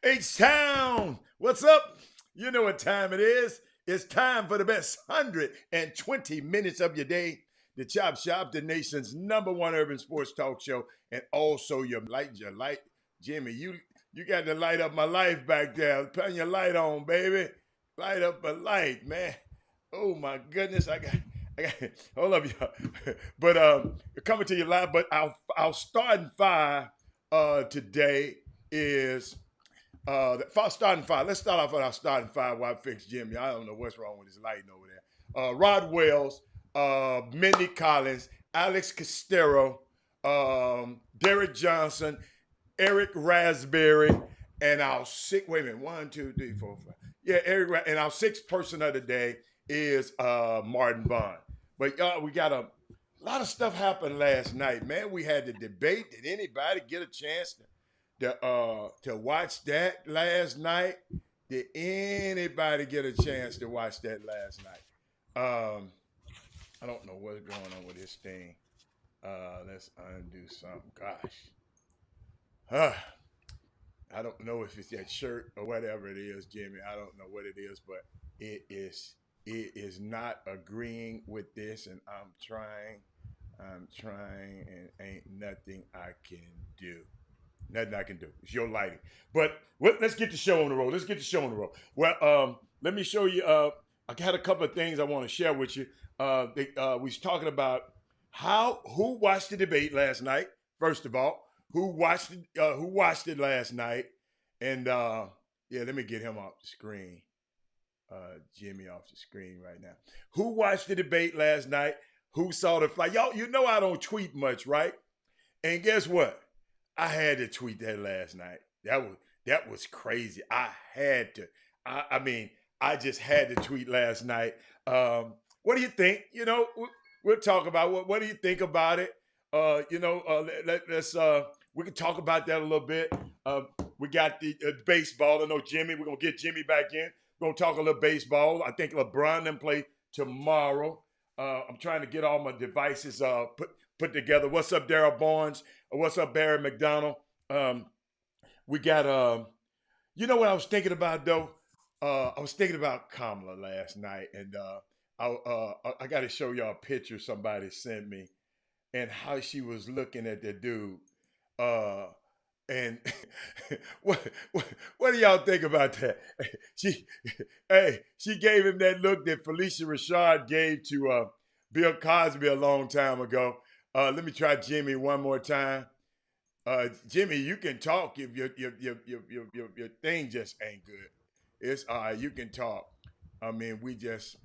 H-Town, what's up? You know what time it is. It's time for the best 120 minutes of your day. The Chop Shop, the nation's #1 urban sports talk show, and also your light. Jimmy, you got to light up my life back there. Turn your light on, baby. Light up a light, man. Oh my goodness, I got hold up, y'all. But coming to you live. But our starting five today is starting five. Let's start off with our starting five while I fix Jimmy. I don't know what's wrong with his lighting over there. Rod Wells, Mindy Collins, Alex Costero, Derek Johnson, Eric Raspberry, and our sixth, wait a minute, 1, 2, 3, 4, 5. Yeah, Eric, and our sixth person of the day is Martin Bond. But y'all, we got a lot of stuff happened last night, man. We had the debate. Did anybody get a chance to watch that last night? Did anybody get a chance to watch that last night? I don't know what's going on with this thing. Let's undo something. Gosh. I don't know if it's that shirt or whatever it is, Jimmy. I don't know what it is, but it is not agreeing with this, and I'm trying, and ain't nothing I can do. Nothing I can do. It's your lighting. But let's get the show on the road. Well, let me show you. I got a couple of things I want to share with you. We was talking about who watched the debate last night. First of all, who watched it last night? And yeah, let me get him off the screen. Jimmy off the screen right now. Who watched the debate last night? Who saw the fight? Y'all, you know I don't tweet much, right? And guess what? I had to tweet that last night. That was crazy. I had to. I mean, I just had to tweet last night. What do you think? You know, we'll talk about what do you think about it? Let's we can talk about that a little bit. We got the baseball. I know Jimmy. We're gonna get Jimmy back in. We're gonna talk a little baseball. I think LeBron then play tomorrow. I'm trying to get all my devices put together. What's up, Daryl Barnes? What's up, Barry McDonald? We got you know what I was thinking about though? I was thinking about Kamala last night, and I got to show y'all a picture somebody sent me, and how she was looking at the dude. And what do y'all think about that? She gave him that look that Felicia Rashad gave to Bill Cosby a long time ago. Let me try Jimmy one more time. Jimmy, you can talk if your thing just ain't good. It's all right. You can talk. I mean, we just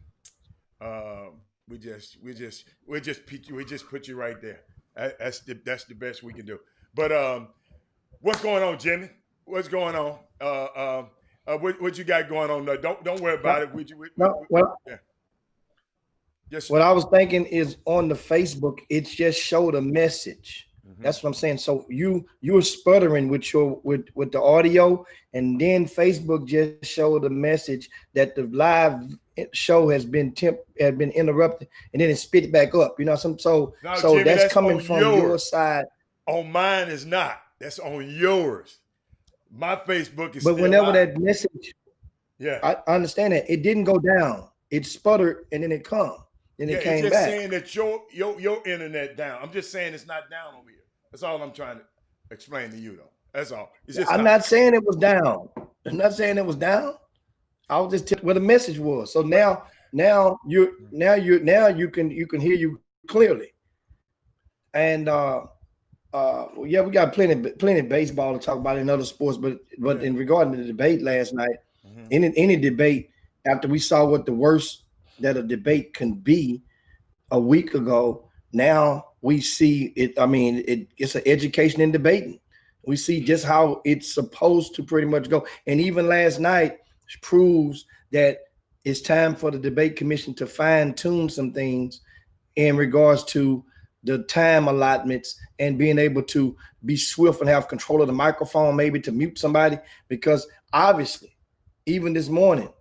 put you right there. That's the best we can do. But what's going on, Jimmy? What's going on? What you got going on? Don't worry about it. Yeah. What I was thinking is on the Facebook, it just showed a message. Mm-hmm. That's what I'm saying. So you were sputtering with the audio, and then Facebook just showed a message that the live show has been interrupted, and then it spit back up. You know, so now, so Jimmy, that's coming from yours. your side. On mine is not. That's on yours. My Facebook is. But still whenever out. that message, yeah, I understand that it didn't go down. It sputtered and then it come. Then it came it's just back. saying that your internet down. I'm just saying it's not down over here. That's all I'm trying to explain to you, though. That's all. It's just I'm not saying it was down. I'm not saying it was down. I was just telling where the message was. So now you can hear you clearly. And yeah, we got plenty of baseball to talk about in other sports, but in regarding to the debate last night, any debate after we saw what the worst that a debate can be a week ago, now we see it. I mean, it's an education in debating. We see just how it's supposed to pretty much go. And even last night proves that it's time for the debate commission to fine tune some things in regards to the time allotments and being able to be swift and have control of the microphone, maybe to mute somebody, because obviously, even this morning,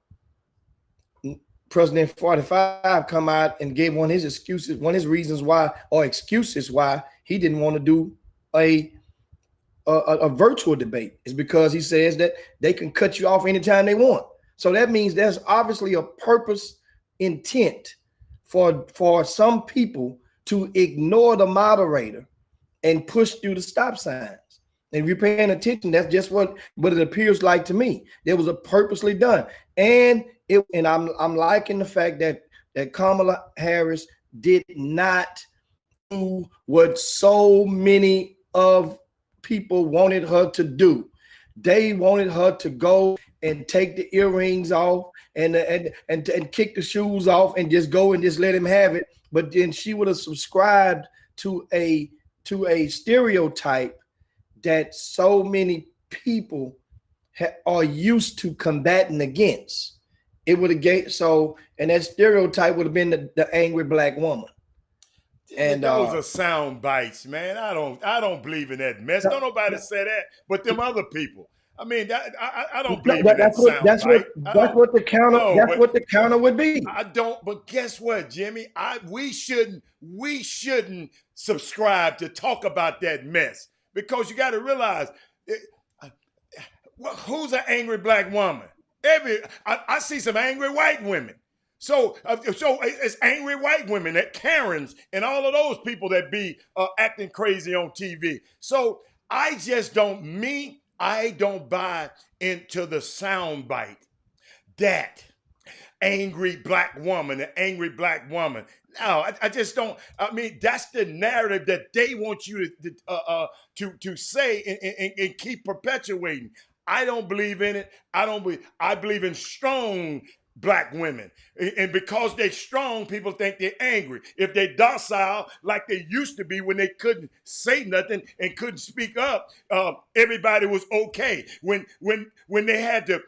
President 45 come out and gave one of his excuses, one of his reasons why, or excuses why he didn't want to do a virtual debate is because he says that they can cut you off anytime they want. So that means there's obviously a purpose intent for some people to ignore the moderator and push through the stop signs. And if you're paying attention, that's just what it appears like to me. There was a purposely done. And I'm liking the fact that Kamala Harris did not do what so many of people wanted her to do. They wanted her to go and take the earrings off and kick the shoes off and just go and just let him have it. But then she would have subscribed to a stereotype that so many people are used to combating against. It would have and that stereotype would have been the angry black woman. And those are sound bites, man. I don't believe in that mess. Don't nobody say that, but them other people. I mean, I don't believe in that sound bite. That's what the counter would be. I don't. But guess what, Jimmy? We shouldn't subscribe to talk about that mess, because you got to realize, who's an angry black woman? I see some angry white women. So it's angry white women, that Karens, and all of those people that be acting crazy on TV. So I don't buy into the soundbite that angry black woman, the angry black woman. No, I just don't. I mean, that's the narrative that they want you to say and keep perpetuating. I don't believe in it. I believe in strong black women. And because they're strong, people think they're angry. If they're docile, like they used to be when they couldn't say nothing and couldn't speak up, everybody was okay. When they at the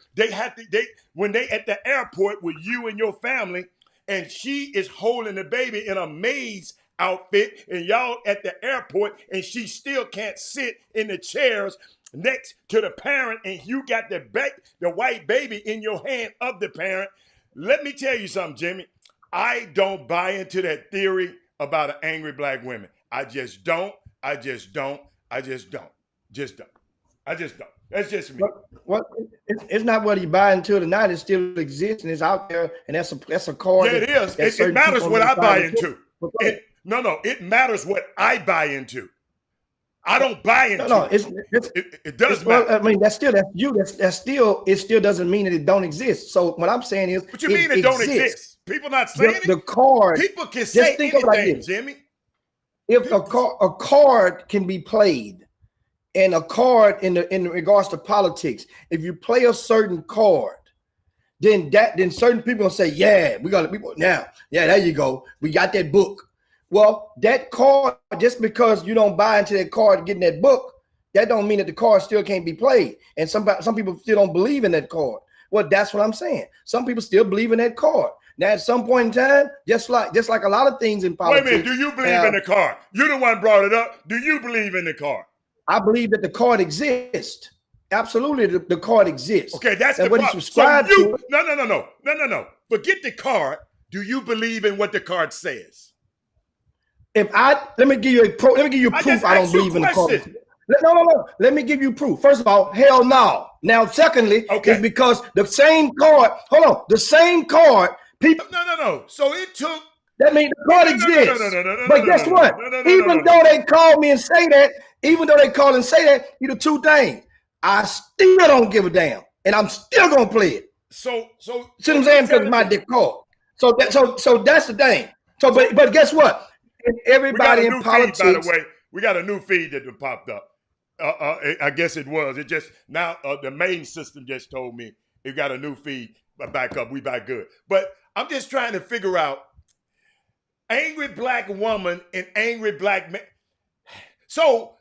airport with you and your family, and she is holding the baby in a maze outfit, and y'all at the airport, and she still can't sit in the chairs next to the parent, and you got the white baby in your hand of the parent. Let me tell you something, Jimmy. I don't buy into that theory about an angry black woman. I just don't. Just don't. That's just me. Well, it's not whether you buy into it or not. It still exists and it's out there, and that's a card. Yeah, it is. It matters what I buy into. It matters what I buy into. I don't buy into it does matter. Well, I mean, that's you. It still doesn't mean that it don't exist. So what I'm saying is, what you mean it don't exist? People not saying the card. People can say anything, Jimmy. If a card can be played, and a card in regards to politics, if you play a certain card, then certain people gonna say, yeah, we got people now. Yeah, there you go. We got that book. Well, that card, just because you don't buy into that card getting that book, that don't mean that the card still can't be played. And some people still don't believe in that card. Well, that's what I'm saying. Some people still believe in that card. Now, at some point in time, just like a lot of things in politics. Wait a minute, do you believe in the card? You the one brought it up. Do you believe in the card? I believe that the card exists. Absolutely, the card exists. Okay, that's and the what part. you subscribe to. No. forget the card. Do you believe in what the card says? Let me give you proof. I don't believe in the card. No. Let me give you proof. First of all, hell no. Now, secondly, it's because the same card. Hold on, the same card. People. No. So it took. That means the card exists. But guess what? Even though they call me and say that, either two things. I still don't give a damn, and I'm still gonna play it. So see what I'm saying? Because my dick card. So that's the thing. So, but guess what? Everybody in politics. Feed, by the way, we got a new feed that popped up. I guess it was. It just now the main system just told me it got a new feed back up. We back good. But I'm just trying to figure out angry black woman and angry black man. So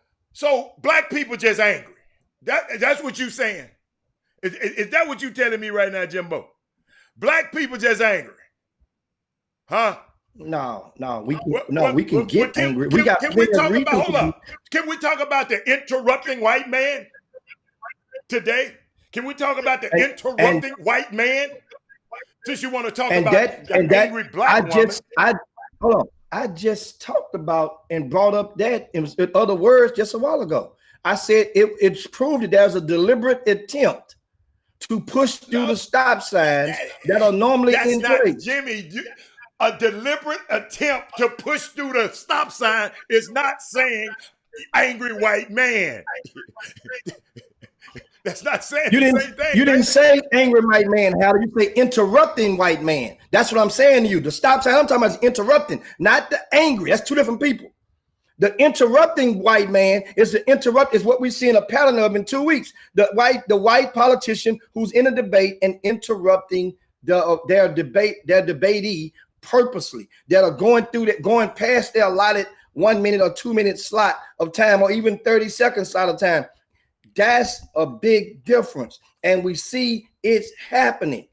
black people just angry. That's what you saying. Is that what you telling me right now, Jimbo? Black people just angry, huh? No, we can get angry. Can we talk about? Hold up. Can we talk about the interrupting white man today? Can we talk about the interrupting white man? Since you want to talk about the angry black woman. Hold on. I just talked about and brought up that in other words just a while ago. I said it's proved that there's a deliberate attempt to push through the stop signs that are normally in place. Jimmy, a deliberate attempt to push through the stop sign is not saying angry white man. That's not saying the same thing. You didn't say angry white man, Hal. You say interrupting white man. That's what I'm saying to you. The stop sign I'm talking about is interrupting, not the angry. That's two different people. The interrupting white man is what we see in a pattern of in 2 weeks. The white politician who's in a debate and interrupting their debatee purposely, that are going past their allotted 1 minute or 2 minute slot of time, or even 30-second slot of time. That's a big difference, and we see it's happening,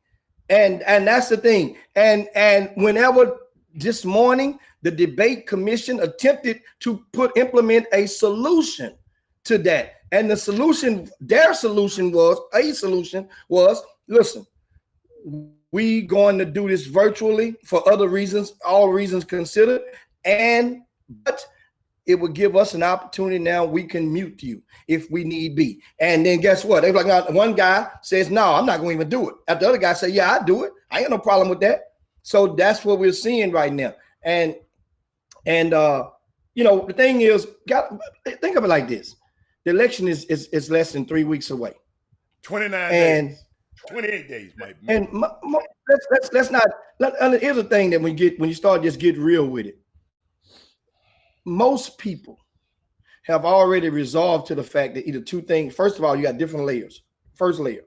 and that's the thing. And whenever this morning the debate commission attempted to implement a solution to that, and their solution was, listen, we going to do this virtually for other reasons, all reasons considered, but it would give us an opportunity. Now we can mute you if we need be. And then guess what? They like, one guy says, no, I'm not going to even do it. And the other guy say, yeah, I do it. I ain't no problem with that. So that's what we're seeing right now. And the thing is, think of it like this. The election is less than 3 weeks away. 29 days. 28 days, Mike. And let's not. Here's the thing that when you start just get real with it, most people have already resolved to the fact that either two things. First of all, you got different layers. First layer,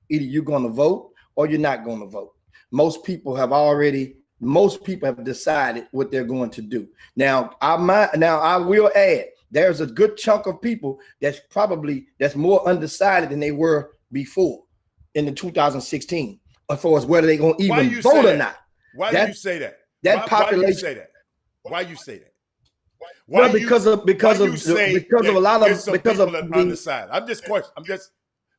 either you're going to vote or you're not going to vote. Most people have decided what they're going to do. Now I will add, there's a good chunk of people that's more undecided than they were before in the 2016 as far as whether they're going to even vote or not. Why do you say that? Population. Why do you say that? Why you say that? Well, because of a lot of undecided. I'm just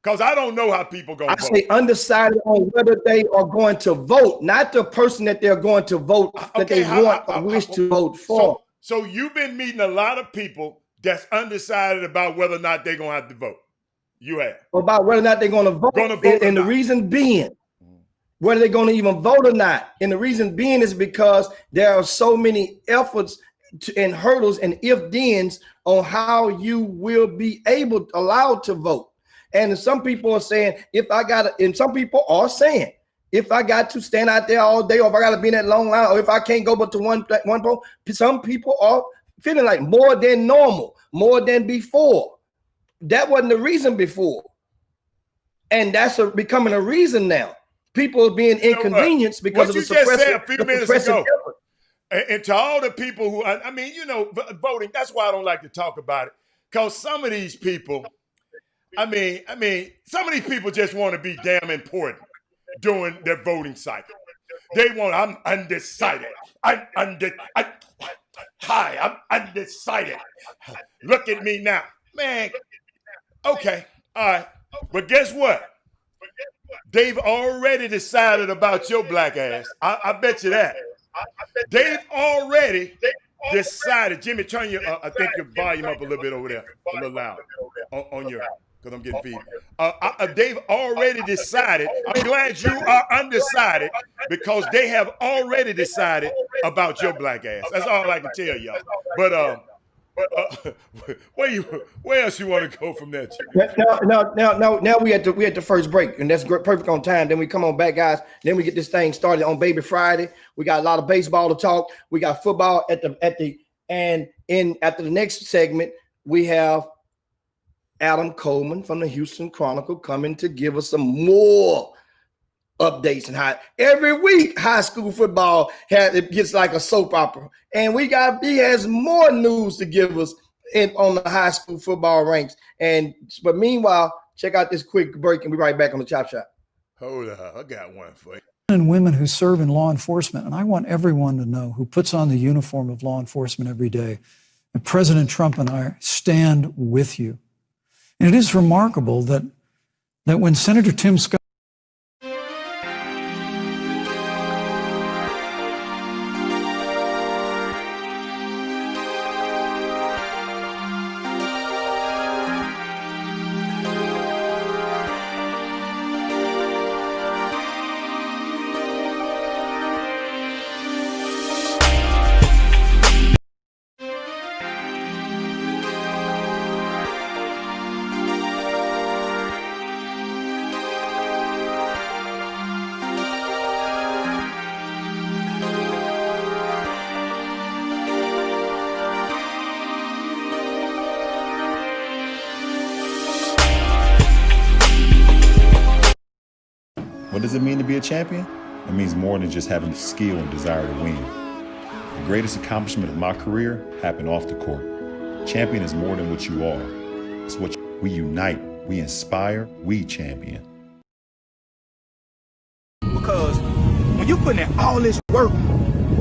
because I don't know how people go. I say undecided on whether they are going to vote, not the person that they're going to vote that they want or wish to vote for. So you've been meeting a lot of people that's undecided about whether or not they're gonna have to vote. You have about whether or not they're going to vote, and the reason being, whether they're going to even vote or not, and the reason being is because there are so many efforts and hurdles and if-thens on how you will be allowed to vote. And some people are saying, some people are saying, if I got to stand out there all day, or if I got to be in that long line, or if I can't go but to one vote, some people are feeling like more than normal, more than before. That wasn't the reason before. And that's becoming a reason now. People are being inconvenienced because of the suppressive effort. And to all the people who, voting, that's why I don't like to talk about it. Because some of these people, some of these people just want to be damn important during their voting cycle. I'm undecided. I'm undecided. Look at me now. Man, okay, all right. But guess what? They've already decided about your black ass. I bet you that. They've already decided. Jimmy, turn your, I think your volume up a little bit over there, a little loud on your, because I'm getting feedback. They've already decided. I'm glad you are undecided because they have already decided about your black ass. That's all I can tell y'all. But uh, where else you want to go from there, Jimmy? Now we at the first break, and that's great, perfect on time. Then we come on back, guys. Then we get this thing started on Baby Friday. We got a lot of baseball to talk. We got football after the next segment, we have Adam Coleman from the Houston Chronicle coming to give us some more updates and how every week high school football it gets like a soap opera, and he has more news to give us on the high school football ranks. But meanwhile, check out this quick break and we'll be right back on the Chop Shop. Hold up, I got one for you. And women who serve in law enforcement, and I want everyone to know who puts on the uniform of law enforcement every day, and President Trump and I stand with you. And it is remarkable that when Senator Tim Scott What does it mean to be a champion? It means more than just having the skill and desire to win. The greatest accomplishment of my career happened off the court. Champion is more than what you are. It's what we unite, we inspire, we champion. Because when you put in all this work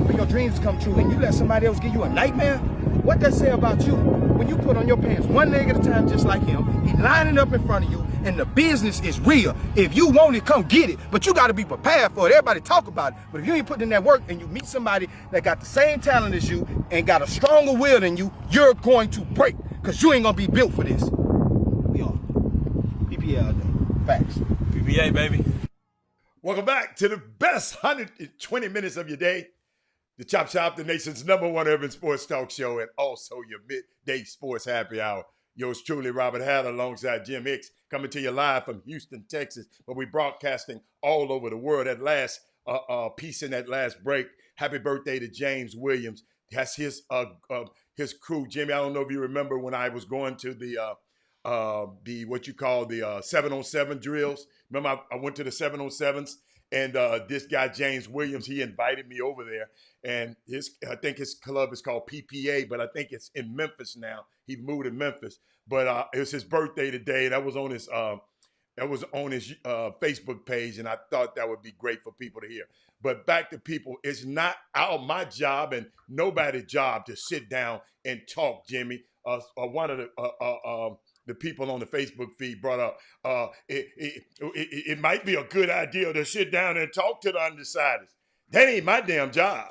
for your dreams to come true and you let somebody else give you a nightmare, what that say about you? When you put on your pants one leg at a time just like him, he lining up in front of you, and the business is real. If you want it, come get it. But you got to be prepared for it. Everybody talk about it. But if you ain't putting in that work and you meet somebody that got the same talent as you and got a stronger will than you, you're going to break because you ain't going to be built for this. We are. PPA all day. Facts. PPA, baby. Welcome back to the best 120 minutes of your day. The Chop Shop, the nation's #1 urban sports talk show, and also your midday sports happy hour. Yours truly, Robert Hatter, alongside Jim Hicks, coming to you live from Houston, Texas. But we broadcasting all over the world. That last piece in that last break, happy birthday to James Williams. That's his crew. Jimmy, I don't know if you remember when I was going to the what you call the 7-on-7 drills. Remember, I went to the 7-on-7s, and this guy James Williams, he invited me over there, and I think his club is called PPA, but I think it's in Memphis now. He moved to Memphis, but it was his birthday today. That was on his Facebook page, and I thought that would be great for people to hear. But back to people, it's not my job and nobody's job to sit down and talk, Jimmy. One of the people on the Facebook feed brought up, it might be a good idea to sit down and talk to the undecideds. That ain't my damn job.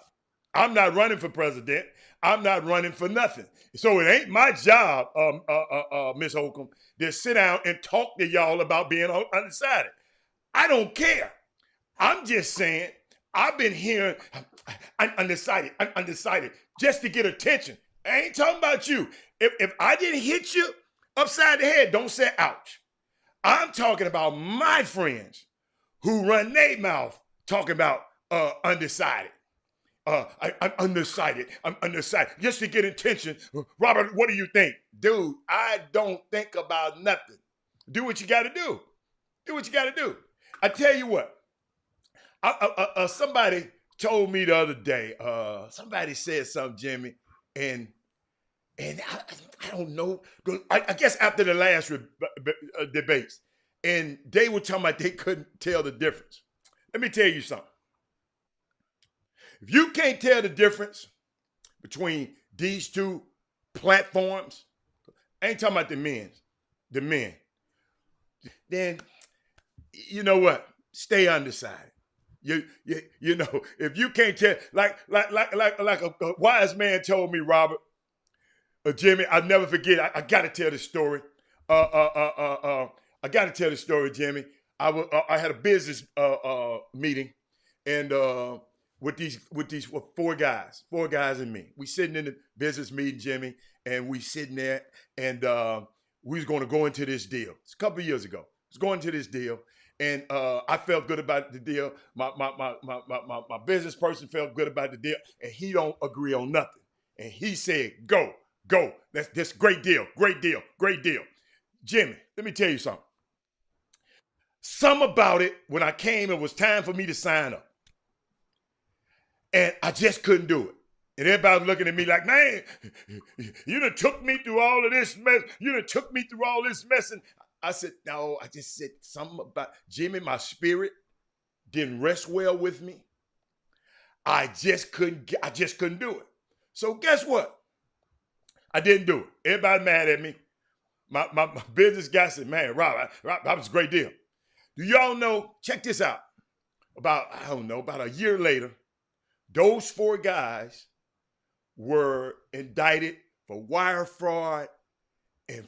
I'm not running for president. I'm not running for nothing. So it ain't my job, Miss Holcomb, to sit down and talk to y'all about being undecided. I don't care. I'm just saying, I've been hearing, I'm undecided, just to get attention. I ain't talking about you. If I didn't hit you upside the head, don't say ouch. I'm talking about my friends who run their mouth talking about undecided. I'm undecided. I'm undecided. Just to get attention. Robert, what do you think? Dude, I don't think about nothing. Do what you got to do. Do what you got to do. I tell you what. Somebody told me the other day, somebody said something, Jimmy, and I don't know. I guess after the last debates, and they were talking about they couldn't tell the difference. Let me tell you something. If you can't tell the difference between these two platforms, I ain't talking about the men, then you know what? Stay undecided. You know, if you can't tell, like a wise man told me, Robert, Jimmy, I'll never forget. I got to tell the story. I got to tell the story, Jimmy. I had a business meeting, and with four guys and me. We sitting in the business meeting, Jimmy, and we sitting there, and we was going to go into this deal. It's a couple of years ago. I was going to this deal, and I felt good about the deal. My business person felt good about the deal, and he don't agree on nothing. And he said, "Go. That's great deal. Jimmy, let me tell you something. Some about it, when I came, it was time for me to sign up. And I just couldn't do it. And everybody was looking at me like, man, you done took me through all of this mess. And I said, no, I just said something about Jimmy, my spirit didn't rest well with me. I just couldn't do it. So guess what? I didn't do it. Everybody mad at me. My business guy said, man, Rob, that was a great deal. Do y'all know, check this out. About a year later, those four guys were indicted for wire fraud and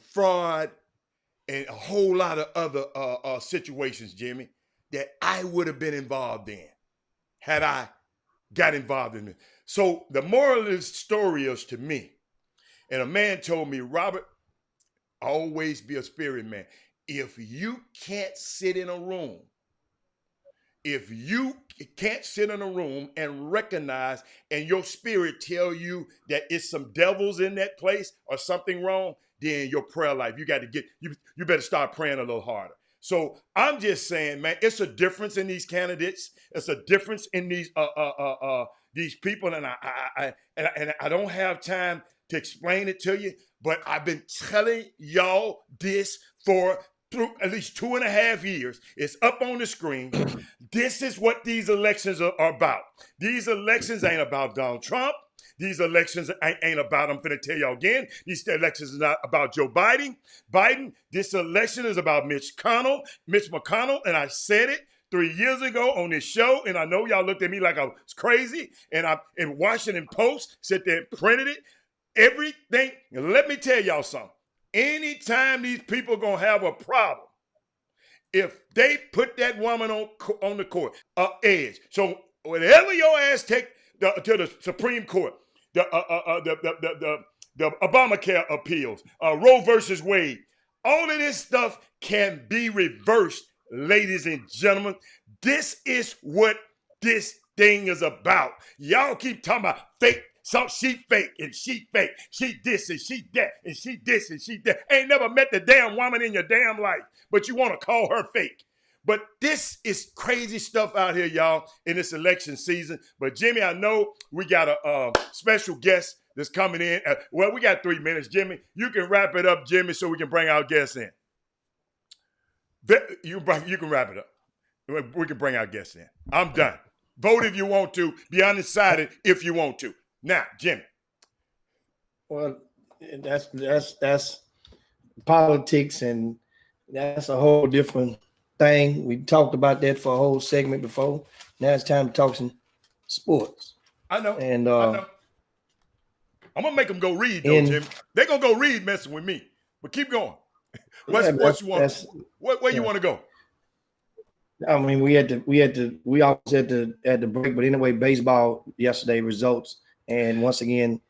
a whole lot of other situations, Jimmy, that I would have been involved in had I got involved in it. So the moral of this story is to me, and a man told me, Robert, always be a spirit man. If you can't sit in a room, and recognize, and your spirit tell you that it's some devils in that place or something wrong, then your prayer life, you better start praying a little harder. So I'm just saying, man, it's a difference in these candidates. It's a difference in these people, and I don't have time to explain it to you, but I've been telling y'all this for through at least 2.5 years. It's up on the screen. This is what these elections are about. These elections ain't about Donald Trump. These elections ain't about, I'm going to tell y'all again, these elections are not about Joe Biden. This election is about Mitch McConnell, and I said it 3 years ago on this show, and I know y'all looked at me like I was crazy, and I in Washington Post said they printed it. Everything, let me tell y'all something. Anytime these people gonna have a problem, if they put that woman on the court, edge. So whatever your ass take to the Supreme Court, the Obamacare appeals, Roe versus Wade, all of this stuff can be reversed, ladies and gentlemen. This is what this thing is about. Y'all keep talking about fake. So she fake and she fake. She this and she that and she this and she that. Ain't never met the damn woman in your damn life, but you want to call her fake. But this is crazy stuff out here, y'all, in this election season. But Jimmy, I know we got a special guest that's coming in. Well, we got 3 minutes, Jimmy. You can wrap it up, Jimmy, so we can bring our guests in. You can wrap it up. We can bring our guests in. I'm done. Vote if you want to. Be undecided if you want to. Now, Jimmy. Well, that's politics, and that's a whole different thing. We talked about that for a whole segment before. Now it's time to talk some sports. I know. And I know. I'm gonna make them go read though, Jimmy. They're gonna go read messing with me. But keep going. What sports you want? Where you want to go? I mean, we always had the break, but anyway, baseball yesterday results. And once again,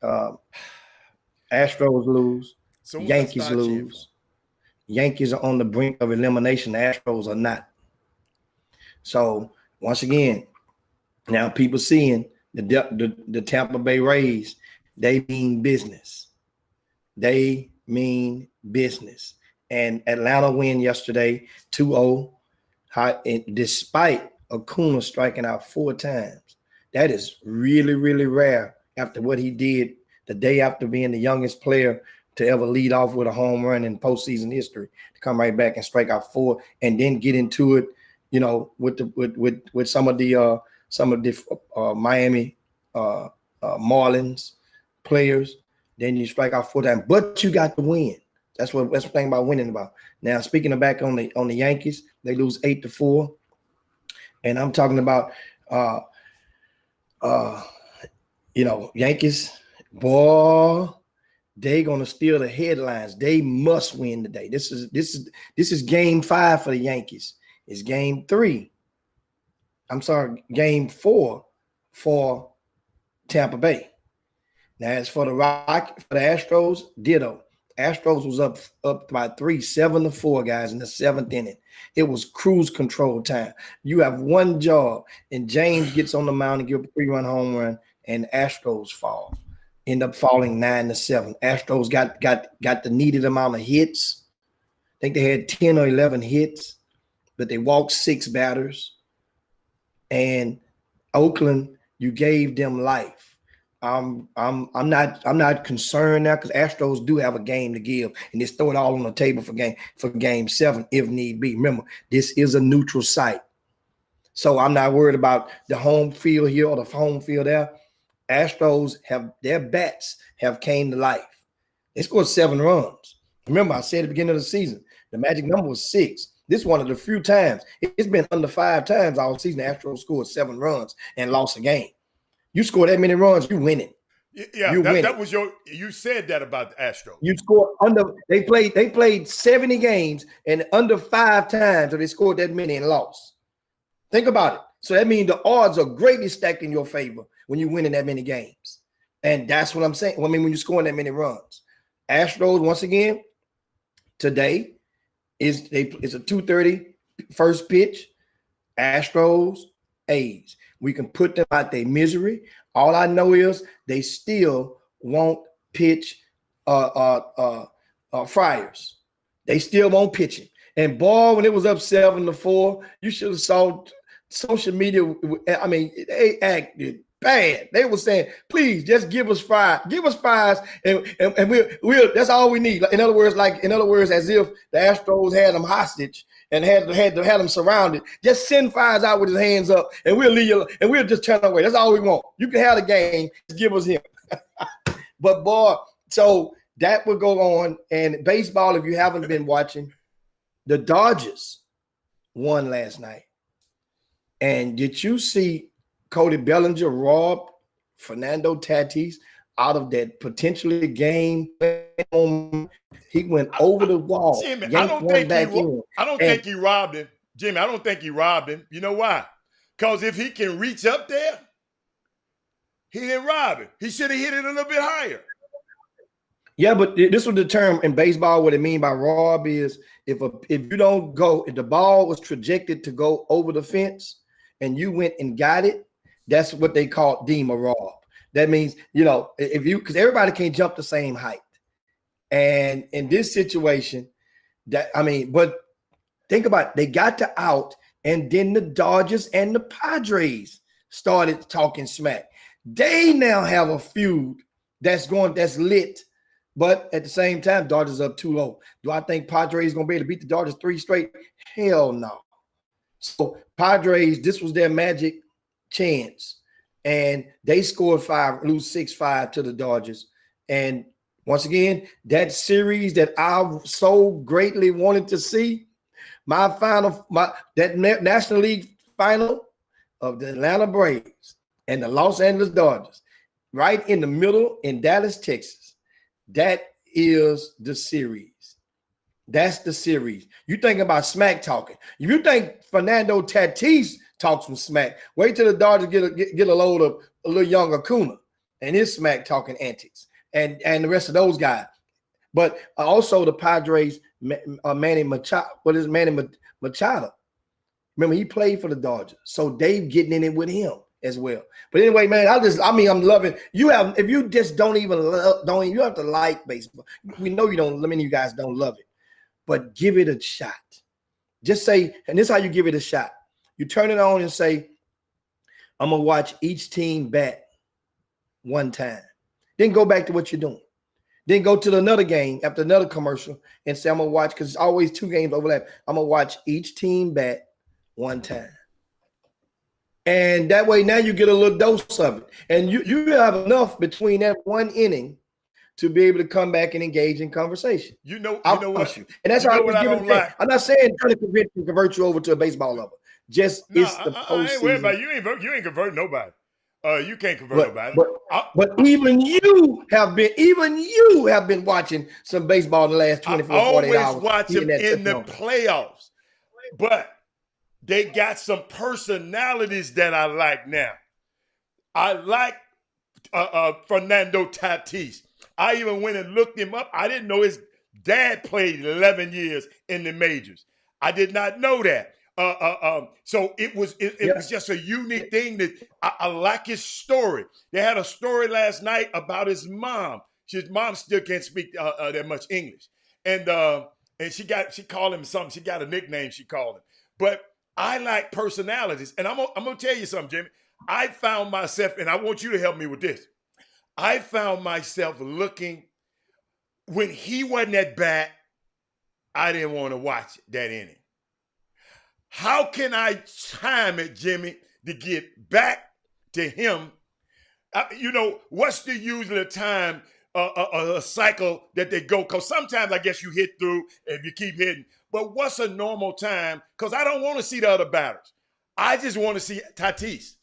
Astros lose, Yankees lose. Yankees are on the brink of elimination. The Astros are not. So once again, now people seeing the Tampa Bay Rays, they mean business. They mean business. And Atlanta win yesterday 2-0, despite Acuna striking out 4 times. That is really, really rare after what he did the day after being the youngest player to ever lead off with a home run in postseason history, to come right back and strike out 4 and then get into it, you know, with some of the Miami Marlins players. Then you strike out 4 times, but you got the win. That's the thing about winning about. Now, speaking of back on the Yankees, they lose 8-4. And I'm talking about Yankees, boy, they gonna steal the headlines. They must win today. This is game 5 for the Yankees. It's game 3. I'm sorry, game 4 for Tampa Bay. Now, as for the Astros, ditto. Astros was up by 3, 7-4, guys, in the 7th inning. It was cruise control time. You have one job, and James gets on the mound and gives a 3-run home run, and Astros fall. End up falling 9-7. Astros got the needed amount of hits. I think they had 10 or 11 hits, but they walked 6 batters. And Oakland, you gave them life. I'm not concerned now because Astros do have a game to give, and just throw it all on the table for game 7 if need be. Remember, this is a neutral site, so I'm not worried about the home field here or the home field there. Astros have their bats have came to life. They scored 7 runs. Remember, I said at the beginning of the season, the magic number was 6. This is one of the few times. It's been under 5 times all season. The Astros scored 7 runs and lost a game. You score that many runs, you win it. Yeah, that was you said that about the Astros. You score they played 70 games and under 5 times that they scored that many and lost. Think about it. So that means the odds are greatly stacked in your favor when you win in that many games. And that's what I'm saying. I mean, when you're scoring that many runs. Astros, once again, today it's a 2:30 first pitch. Astros, A's. We can put them out their misery. All I know is they still won't pitch Friars. They still won't pitch him. And boy, when it was up 7-4, you should have saw social media. I mean, they acted bad. They were saying, please just give us Fries, and we'll that's all we need. In other words, as if the Astros had them hostage and had them surrounded. Just send Fires out with his hands up, and we'll leave you, and we'll just turn away. That's all we want. You can have the game, just give us him. But boy, so that will go on. And baseball, if you haven't been watching, the Dodgers won last night. And did you see Cody Bellinger robbed Fernando Tatis out of that potentially game? He went over the wall. Jimmy, I don't think he robbed him. Jimmy, I don't think he robbed him. You know why? Because if he can reach up there, he didn't rob it. He should have hit it a little bit higher. Yeah, but this was the term in baseball. What it mean by rob is if you don't go, if the ball was trajected to go over the fence and you went and got it, that's what they deem a rob. That means, because everybody can't jump the same height. And in this situation, but think about it, they got to out, and then the Dodgers and the Padres started talking smack. They now have a feud that's lit. But at the same time, Dodgers up 2-0. Do I think Padres going to be able to beat the Dodgers 3 straight? Hell no. So Padres, this was their magic chance. And they scored 5, lose 6-5 to the Dodgers. And once again, that series that I so greatly wanted to see, that National League final of the Atlanta Braves and the Los Angeles Dodgers, right in the middle in Dallas, Texas. That is the series. That's the series. You think about smack talking. If you think Fernando Tatis talks some smack, wait till the Dodgers get a load of a little younger Acuna and his smack talking antics, and the rest of those guys. But also the Padres, Manny Machado. What is Manny Machado? Remember, he played for the Dodgers, so Dave getting in it with him as well. But anyway, man, I'm loving you. If you just don't even you have to like baseball. We know you don't. Many of you guys don't love it, but give it a shot. Just say, and this is how you give it a shot. You turn it on and say, I'm gonna watch each team bat one time. Then go back to what you're doing. Then go to another game after another commercial and say, I'm gonna watch, because it's always 2 games overlap. I'm gonna watch each team bat one time. And that way now you get a little dose of it. And you have enough between that one inning to be able to come back and engage in conversation. You know I what? promise you. And that's You how I know was what I giving don't it. like? I'm not saying trying to convert you over to a baseball level. Just No, it's the I ain't worried about postseason. you. You ain't converting nobody. You can't convert nobody. But even you have been watching some baseball in the last 24, 48 always hours. watch them in the number. playoffs, but they got some personalities that I like now. I like Fernando Tatis. I even went and looked him up. I didn't know his dad played 11 years in the majors. I did not know that. So it was just a unique thing that I like his story. They had a story last night about his mom. His mom still can't speak that much English, and she called him something. She got a nickname she called him. But I like personalities, and I'm gonna tell you something, Jimmy. I found myself, and I want you to help me with this. I found myself looking when he wasn't at bat. I didn't want to watch that inning. How can I time it, Jimmy, to get back to him? What's the usual time, a cycle that they go? Because sometimes I guess you hit through if you keep hitting. But what's a normal time? Because I don't want to see the other batters. I just want to see Tatis.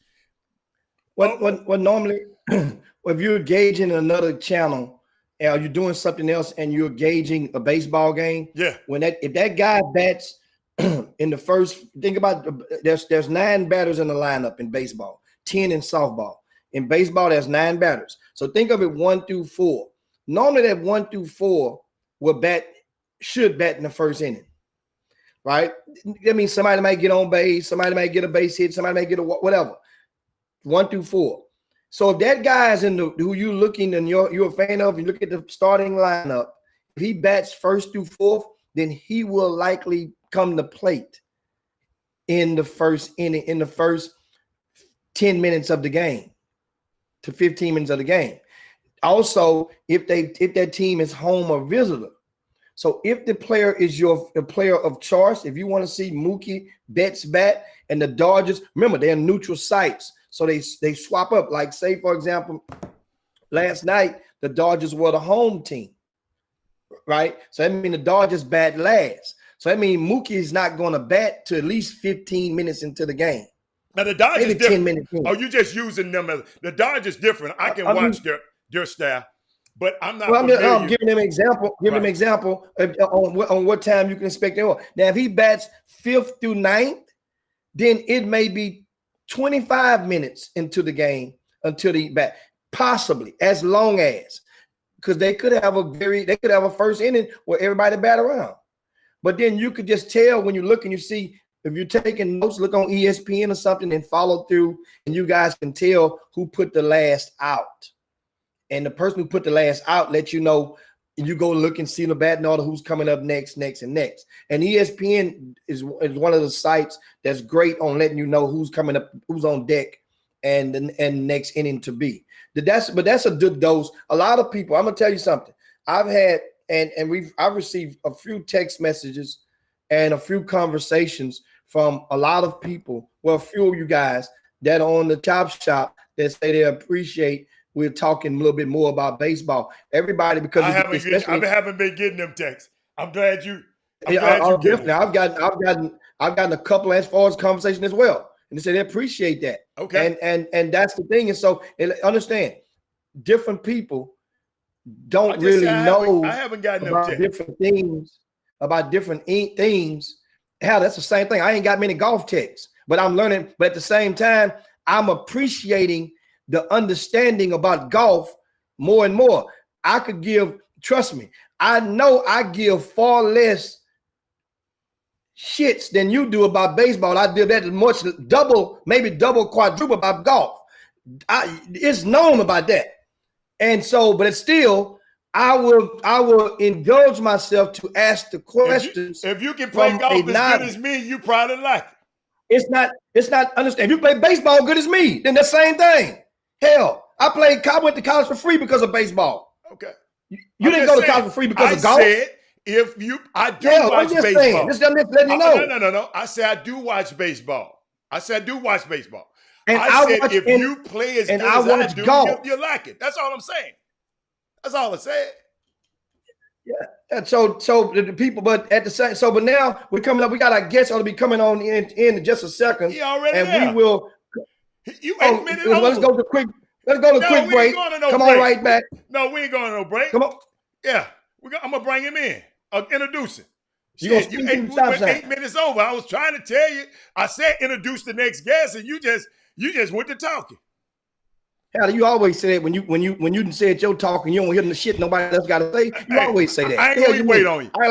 What normally, if you're gauging another channel, or you're doing something else and you're gauging a baseball game, yeah. If that guy bats in the first, think about there's 9 batters in the lineup in baseball, 10 in softball. In baseball, there's 9 batters. So think of it 1 through 4. Normally, that 1 through 4 should bat in the first inning, right? That means somebody might get on base, somebody might get a base hit, somebody might get a whatever. 1 through 4. So if that guy is who you looking and you're a fan of, you look at the starting lineup, if he bats first through 4th, then he will likely come to plate in the first inning, in the first 10 minutes of the game to 15 minutes of the game. Also, if that team is home or visitor. So if the player is the player of choice, if you want to see Mookie Betts bat and the Dodgers, remember they're neutral sites. So they swap up. Like say, for example, last night, the Dodgers were the home team, right? So that means the Dodgers bat last. So that means Mookie is not going to bat to at least 15 minutes into the game. Now the Dodgers maybe different. 10 minutes. Oh, you just using them as the Dodgers different. I can watch their staff, but I'm not. Well, I'm giving them an example. Give them an example on what time you can expect them. Now, if he bats 5th through 9th, then it may be 25 minutes into the game until he bat, possibly as long as, because they could have a first inning where everybody bat around. But then you could just tell when you look and you see, if you're taking notes, look on ESPN or something and follow through, and you guys can tell who put the last out. And the person who put the last out lets you know, you go look and see the batting order, who's coming up next. And ESPN is one of the sites that's great on letting you know who's coming up, who's on deck, and next inning to be. But that's a good dose. A lot of people, I'm gonna tell you something. I've had I've received a few text messages and a few conversations from a lot of people. Well, a few of you guys that are on the Chop Shop that say they appreciate we're talking a little bit more about baseball. Everybody, because I haven't been getting them texts. I'm glad you. Definitely. I've gotten a couple as far as conversation as well, and they say they appreciate that. Okay. And that's the thing. And so understand, different people don't really know. I haven't gotten about them different things, about different things. Hell, that's the same thing. I ain't got many golf texts, but I'm learning. But at the same time, I'm appreciating the understanding about golf more and more. I could give, trust me, I know I give far less shits than you do about baseball. I did that much, maybe double, quadruple about golf. It's known about that. And so, but it's still, I will indulge myself to ask the questions. If you can play golf as good as me, you probably like it. It's not understand. If you play baseball good as me, then the same thing. Hell, I went to college for free because of baseball. Okay. You didn't go to college for free because of golf? I said, I do watch baseball. I'm just letting you know. No. I said I do watch baseball. And I said if you play as good as I do, golf. you like it. That's all I'm saying. That's all I said. And so the people, but at the same, but now we're coming up. We got our guest ought to be coming on in just a second, He already and there. we will. You 8 Oh, minutes let's over. go to quick. Let's go to No, quick we ain't break. going to no Come break. on, right back. No, we ain't going to no break. Come on. Yeah, I'm gonna bring him in. Introduce him. You gonna Shit, speak to the stop we're sign. 8 minutes over. I was trying to tell you. I said introduce the next guest, and you just went to talking. Hell, you always say it when you said your talk and you don't hear the shit nobody else got to say. You always say that. I ain't gonna wait on you. I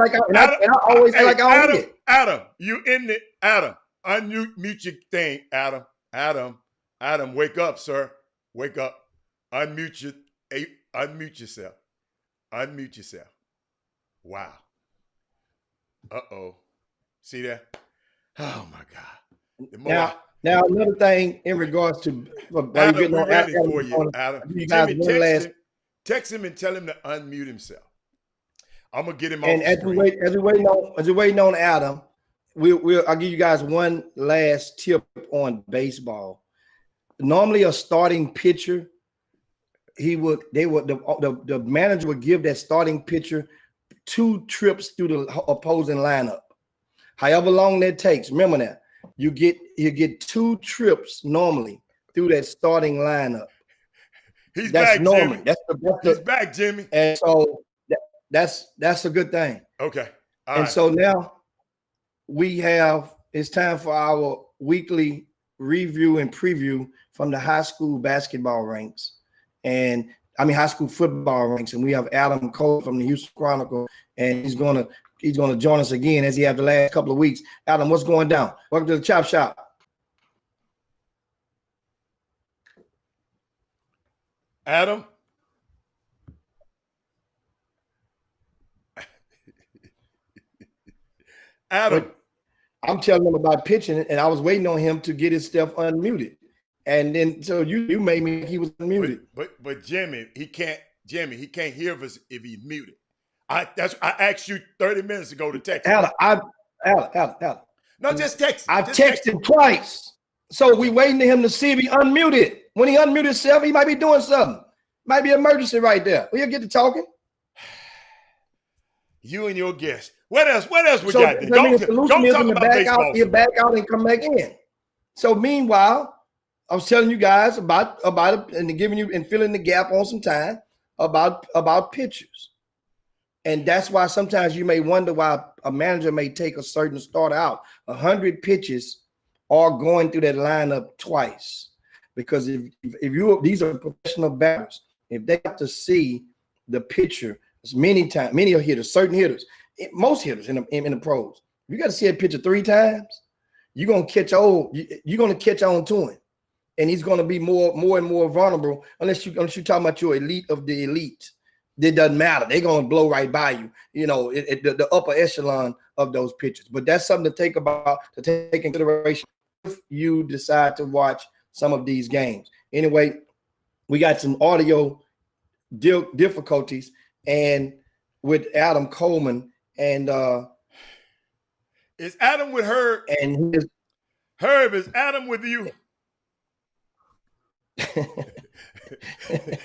always say like I don't hear it. Adam, you in the Adam? Unmute your thing, Adam. Adam, wake up, sir. Wake up. Unmute yourself. Unmute yourself. Wow. Uh-oh. See that? Oh my God. Now another thing in regards to Adam, we're ready for you, Adam. Jimmy, text him and tell him to unmute himself. I'm gonna get him on the screen. And as we waiting on Adam, I'll give you guys one last tip on baseball. Normally, a starting pitcher, the manager would give that starting pitcher 2 trips through the opposing lineup. However long that takes, remember that. You get 2 trips normally through that starting lineup. That's back, normal. Jimmy. He's back, Jimmy. And so that's a good thing. Okay. All and right. so now it's time for our weekly review and preview from the high school basketball ranks. And high school football ranks. And we have Adam Cole from the Houston Chronicle, and he's gonna join us again as he have the last couple of weeks. Adam, what's going down? Welcome to the Chop Shop. Adam. Adam. I'm telling him about pitching, and I was waiting on him to get his stuff unmuted. And then so you made me he was unmuted. But Jimmy, he can't hear us if he's muted. I asked you 30 minutes ago to text him. Adam. No, just text him. I've texted him twice. So we waiting to him to see if he unmuted. When he unmuted himself, he might be doing something. Might be an emergency right there. We'll get to talking. You and your guest. What else we got there? Don't talk about baseball. He'll back out and come back in. So meanwhile, I was telling you guys about it and giving you and filling the gap on some time about pitchers. And that's why sometimes you may wonder why a manager may take a certain starter out. 100 pitches are going through that lineup twice. Because if these are professional batters, if they have to see the pitcher many hitters, certain hitters, most hitters in the pros, you got to see a pitcher 3 times, you're gonna catch on to him. And he's gonna be more and more vulnerable unless you're talking about your elite of the elite. It doesn't matter. They're going to blow right by you, the upper echelon of those pitchers. But that's something to take into consideration if you decide to watch some of these games. Anyway, we got some audio difficulties and with Adam Coleman and is Adam with Herb? And Herb, is Adam with you?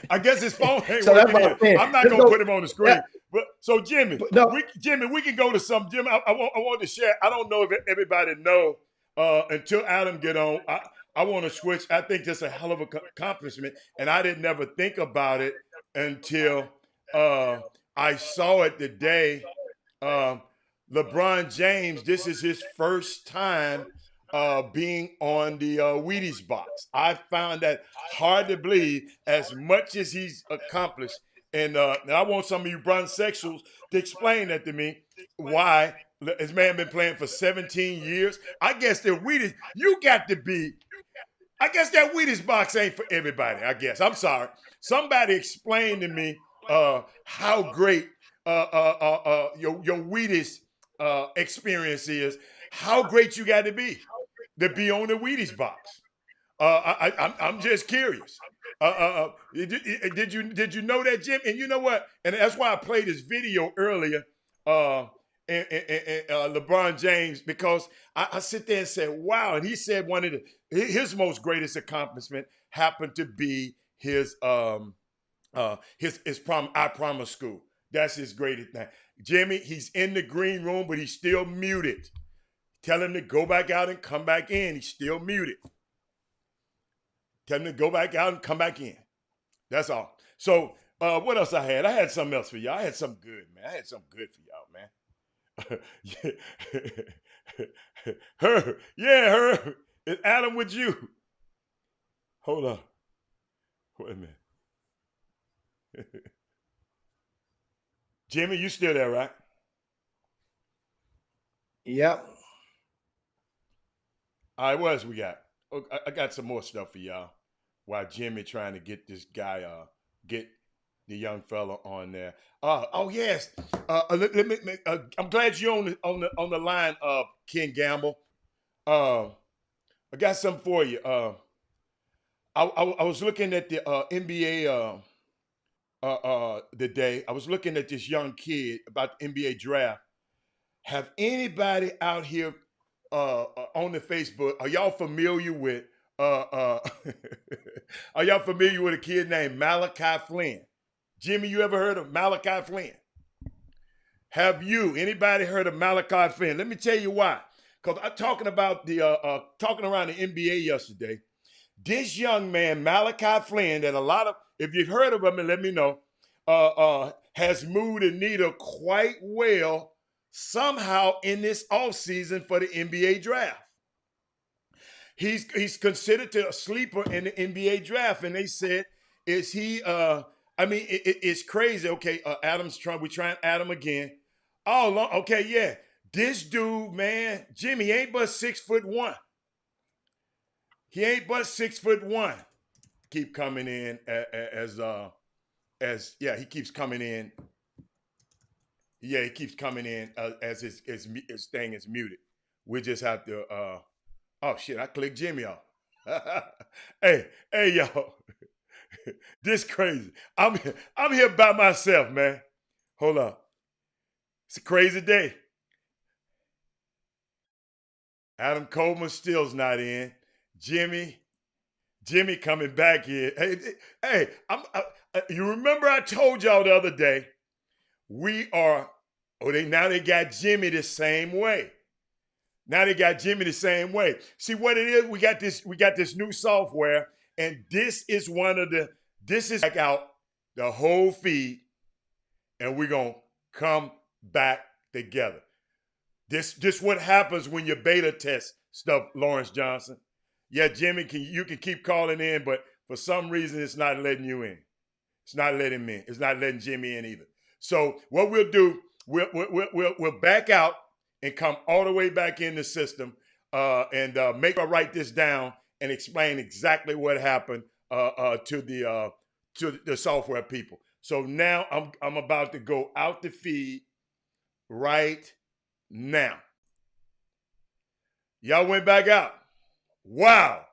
I guess his phone ain't working. I'm not going to put him on the screen. But so Jimmy, we can go to some. Jimmy, I want to share. I don't know if everybody know until Adam get on. I want to switch. I think that's a hell of an accomplishment, and I didn't never think about it until I saw it today. LeBron James, this is his first time being on the Wheaties box. I found that hard to believe as much as he's accomplished. And I want some of you bronsexuals to explain that to me, why this man been playing for 17 years. I guess that Wheaties, I guess that Wheaties box ain't for everybody, I guess. I'm sorry. Somebody explain to me how great your Wheaties experience is, how great you got to be on the Wheaties box. I'm just curious. Did you know that, Jim? And you know what? And that's why I played this video earlier, and LeBron James, because I sit there and said, wow. And he said one of his most greatest accomplishment happened to be his I Promise School. That's his greatest thing. Jimmy, he's in the green room, but he's still muted. Tell him to go back out and come back in. He's still muted. Tell him to go back out and come back in. That's all. So what else I had? I had something else for y'all. I had something good, man. I had something good for y'all, man. Her. Is Adam with you? Hold on. Wait a minute. Jimmy, you still there, right? Yep. All right, what else we got? I got some more stuff for y'all. While Jimmy trying to get this guy, get the young fella on there. Oh yes. I'm glad you're on the line, Ken Gamble. I got something for you. I was looking at the NBA today. I was looking at this young kid about the NBA draft. Have anybody out here on the Facebook? Are y'all familiar with? Are y'all familiar with a kid named Malachi Flynn? Jimmy, you ever heard of Malachi Flynn? Have you? Anybody heard of Malachi Flynn? Let me tell you why. Because I'm talking about the talking around the NBA yesterday. This young man, Malachi Flynn, that a lot of, if you've heard of him, and let me know, has moved the needle quite well somehow in this offseason for the NBA draft. He's considered a sleeper in the NBA draft, and they said, is he? It's crazy. Okay, we're trying Adam again. Oh, okay, yeah. This dude, man, Jimmy ain't but 6'1". He ain't but 6'1". Keep coming in he keeps coming in. Yeah, he keeps coming in as his thing is muted. We just have to. Oh shit! I clicked Jimmy off. hey, y'all. This crazy. I'm here by myself, man. Hold on. It's a crazy day. Adam Coleman still's not in. Jimmy coming back here. Hey, you remember I told y'all the other day, they got Jimmy the same way. Now they got Jimmy the same way. See what it is? We got this new software, and this is back out the whole feed, and we're gonna come back together. This what happens when you beta test stuff, Lawrence Johnson. Yeah, Jimmy, you can keep calling in, but for some reason it's not letting you in. It's not letting me in. It's not letting Jimmy in either. So what we'll do, we'll back out and come all the way back in the system and make sure I write this down and explain exactly what happened to the software people. So now I'm about to go out the feed right now. Y'all went back out. Wow.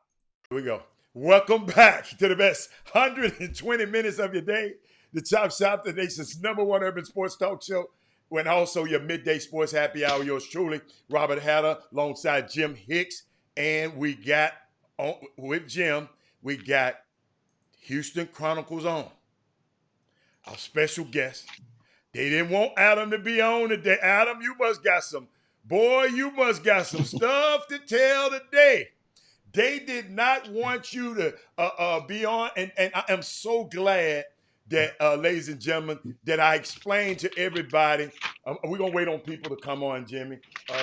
Here we go. Welcome back to the best 120 minutes of your day. The Chop Shop, the nation's #1 urban sports talk show, and also your midday sports happy hour. Yours truly, Robert Hatter, alongside Jim Hicks. And we got, with Jim, we got Houston Chronicles on. Our special guest. They didn't want Adam to be on today. Adam, you must got some stuff to tell today. They did not want you to be on, and I am so glad that, ladies and gentlemen, that I explained to everybody. We're going to wait on people to come on, Jimmy.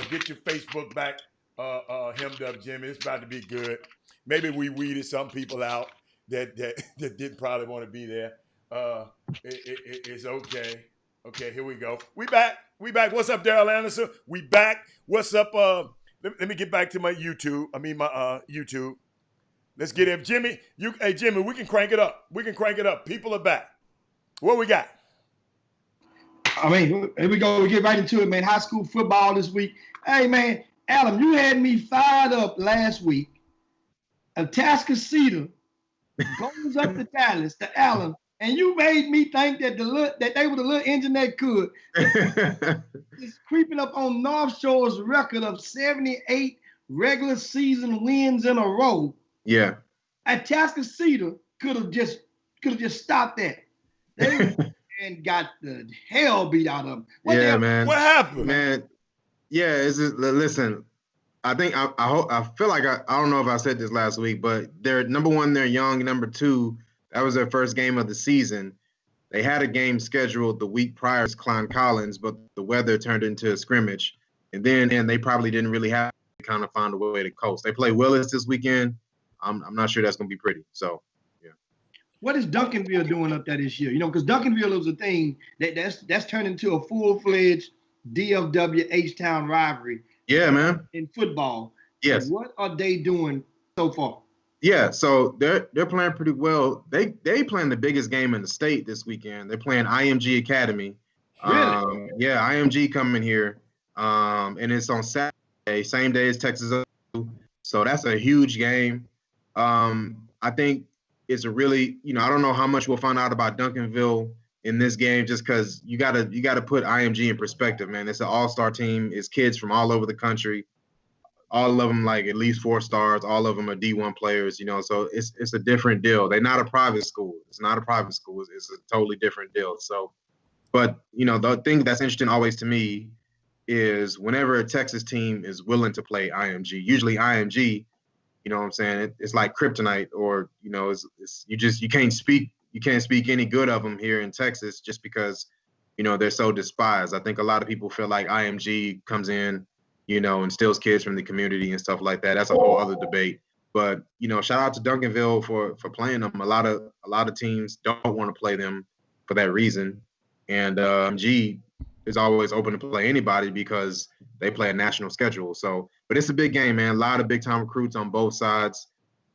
Get your Facebook back hemmed up, Jimmy. It's about to be good. Maybe we weeded some people out that didn't probably want to be there. It's okay. Okay, here we go. We back. What's up, Daryl Anderson? We back. What's up? Let me get back to my YouTube. YouTube. Let's get it. Jimmy, Jimmy, we can crank it up. People are back. What we got? Here we go. We get right into it, man. High school football this week. Hey, man, Adam, you had me fired up last week. Atascocita goes up to Dallas, to Allen, and you made me think that they were the little engine that could. It's creeping up on North Shore's record of 78 regular season wins in a row. Yeah. Atascocita could have just stopped that. They and got the hell beat out of them. Yeah, man. What happened? Man, yeah, listen, I think I feel like I don't know if I said this last week, but they're number one, they're young. Number two, that was their first game of the season. They had a game scheduled the week prior to Klein Collins, but the weather turned into a scrimmage. And they probably didn't really have to kind of find a way to coast. They play Willis this weekend. I'm not sure that's going to be pretty. So, yeah. What is Duncanville doing up there this year? You know, because Duncanville is a thing that's turned into a full-fledged DFW H-Town rivalry. Yeah, man. In football. Yes. What are they doing so far? Yeah, so they're playing pretty well. They playing the biggest game in the state this weekend. They're playing IMG Academy. Really? Yeah, IMG coming here. And it's on Saturday, same day as Texas. So that's a huge game. I think it's a really, I don't know how much we'll find out about Duncanville in this game, just because you gotta put IMG in perspective, man. It's an all-star team. It's kids from all over the country. All of them like at least 4 stars. All of them are D1 players, so it's a different deal. They're not a private school. It's not a private school. It's a totally different deal. So, but, the thing that's interesting always to me is whenever a Texas team is willing to play IMG, usually IMG, you know what I'm saying? It's like kryptonite, or, you can't speak any good of them here in Texas just because, they're so despised. I think a lot of people feel like IMG comes in, and steals kids from the community and stuff like that. That's a whole other debate. But, shout out to Duncanville for playing them. A lot of teams don't want to play them for that reason. And IMG is always open to play anybody because they play a national schedule. So, but it's a big game, man. A lot of big time recruits on both sides.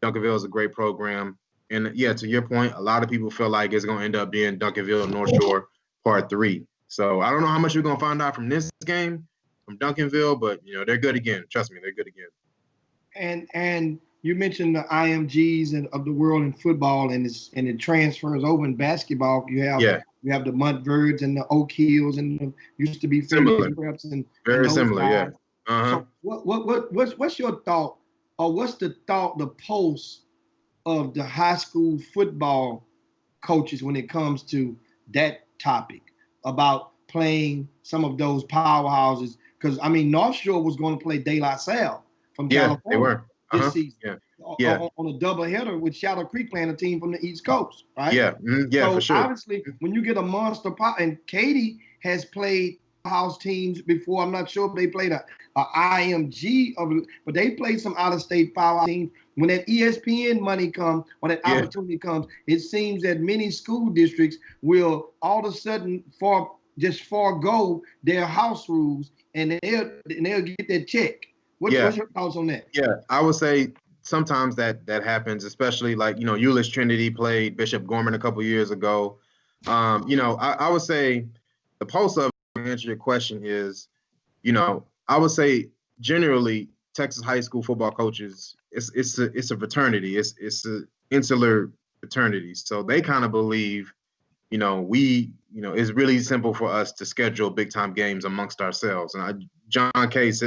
Duncanville is a great program. And yeah, to your point, a lot of people feel like it's going to end up being Duncanville North Shore Part 3. So I don't know how much we're going to find out from this game, from Duncanville, but they're good again. Trust me, they're good again. And you mentioned the IMGs and of the world in football, and it transfers over in basketball. You have the Montverdes and the Oak Hills, and the, used to be similar, preps and very and similar, guys. Yeah. Uh-huh. So what's your thought, or what's the pulse of the high school football coaches when it comes to that topic about playing some of those powerhouses? Because North Shore was going to play De La Salle from California. They were. This season. Yeah. On a doubleheader with Shadow Creek playing a team from the East Coast, right? Yeah. Yeah, so for sure. Obviously, when you get a monster and Katie has played house teams before. I'm not sure if they played a IMG, but they played some out-of-state power teams. When that ESPN money comes, when that opportunity comes, it seems that many school districts will all of a sudden forego their house rules and they'll get that check. What's your thoughts on that? Yeah, I would say sometimes that happens, especially like, Euless Trinity played Bishop Gorman a couple years ago. I would say the pulse of, to answer your question, is, I would say generally Texas high school football coaches, it's a fraternity. It's an insular fraternity. So they kind of believe, it's really simple for us to schedule big time games amongst ourselves. And John K. tells